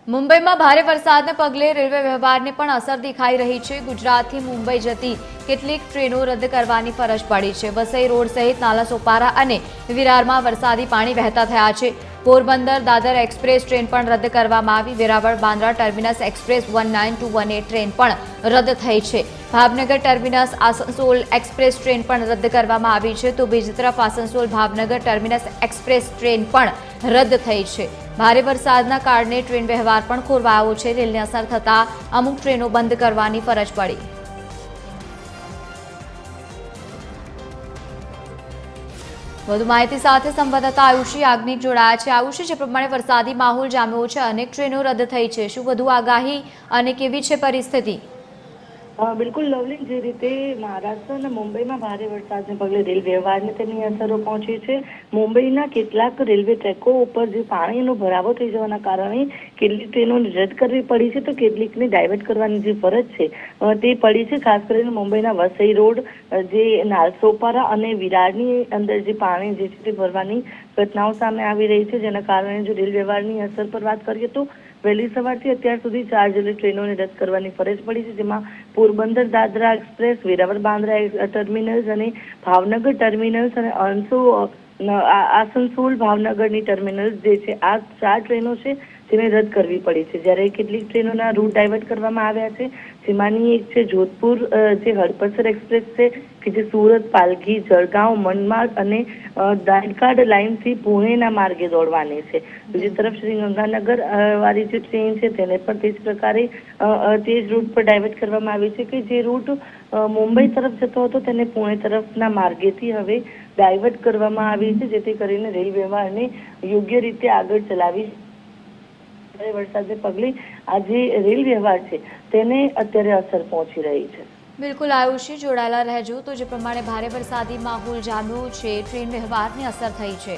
મુંબઈમાં ભારે વરસાદને પગલે રેલવે વ્યવહારને પણ અસર દેખાઈ રહી છે। ગુજરાતથી મુંબઈ જતી કેટલીક ટ્રેનો રદ કરવાની ફરજ પડી છે। વસઈ રોડ સહિત નાલાસોપારા અને વિરારમાં વરસાદી પાણી વહેતા થયા છે। પોરબંદર દાદર એક્સપ્રેસ ટ્રેન પણ રદ કરવામાં આવી। Veraval Bandra terminus express 19218 train પણ રદ થઈ છે। Bhavnagar terminus Asansol express train પણ રદ કરવામાં આવી છે, તો બીજી તરફ Asansol Bhavnagar terminus express train પણ રદ થઈ છે। ભારે વરસાદના કારણે ટ્રેન વ્યવહાર પણ ખોરવાયો છે। રેલને અસર થતા અમુક ટ્રેનો બંધ કરવાની ફરજ પડી। વધુ માહિતી સાથે સંવાદદાતા આયુષી યાજ્ઞિક જોડાયા છે। આયુષી, જે પ્રમાણે વરસાદી માહોલ જામ્યો છે, અનેક ટ્રેનો રદ થઈ છે, શું વધુ આગાહી અને કેવી છે પરિસ્થિતિ? બિલકુલ લવલી, જે રીતે મહારાષ્ટ્ર અને મુંબઈમાં ભારે વરસાદને પગલે રેલ વ્યવહારને તેની અસરો પહોંચી છે। મુંબઈના કેટલાક રેલવે ટ્રેકો ઉપર જે પાણીનો ભરાવો થઈ જવાના કારણે કેટલીક ટ્રેનો રદ કરવી પડી છે, તો કેટલીકને ડાયવર્ટ કરવાની જે ફરજ છે તે પડી છે। ખાસ કરીને મુંબઈના વસઈ રોડ, જે નાલસોપારા અને વિરારની અંદર જે પાણી જે છે તે ભરવાની ઘટનાઓ સામે આવી રહી છે, જેના કારણે જો રેલ વ્યવહારની અસર પર વાત કરીએ તો વહેલી સવારથી અત્યાર સુધી 4 જેટલી ટ્રેનોને રદ કરવાની ફરજ પડી છે, જેમાં પોરબંદર દાદરા એક્સપ્રેસ, વેરાવળ બાંદ્રા ટર્મિનલ્સ અને ભાવનગર ટર્મિનલ્સ અને આસનસોલ ભાવનગરની ટર્મિનલ્સ જે છે, આ 4 ટ્રેનો છે જેને રદ કરવી પડી છે। જ્યારે કેટલીક ટ્રેનોના રૂટ ડાયવર્ટ કરવામાં આવ્યા છે, જેમાંની એક છે જોધપુર, જે હડપસર એક્સપ્રેસ છે કે જે સુરત, પાલઘી, જળગાંવ, મનમાડ અને દાંડકાડ લાઇનથી પુણેના માર્ગે દોડવાની છે। બીજી તરફ શ્રી ગંગાનગર વાળી જે ટ્રેન છે તેને પણ તે જ પ્રકારે તે જ રૂટ પર ડાયવર્ટ કરવામાં આવી છે, કે જે રૂટ મુંબઈ તરફ જતો હતો તેને પુણે તરફના માર્ગેથી હવે ડાયવર્ટ કરવામાં આવી છે, જેથી કરીને રેલ વ્યવહારને યોગ્ય રીતે આગળ ચલાવી વરસાદને પગલે આ જે રેલ વ્યવહાર છે તેને અત્યારે અસર પહોંચી રહી છે। બિલકુલ આયુષી, જોડાયેલા રહેજો। તો જે પ્રમાણે ભારે વરસાદી માહોલ જામ્યો છે, ટ્રેન વ્યવહારને અસર થઈ છે।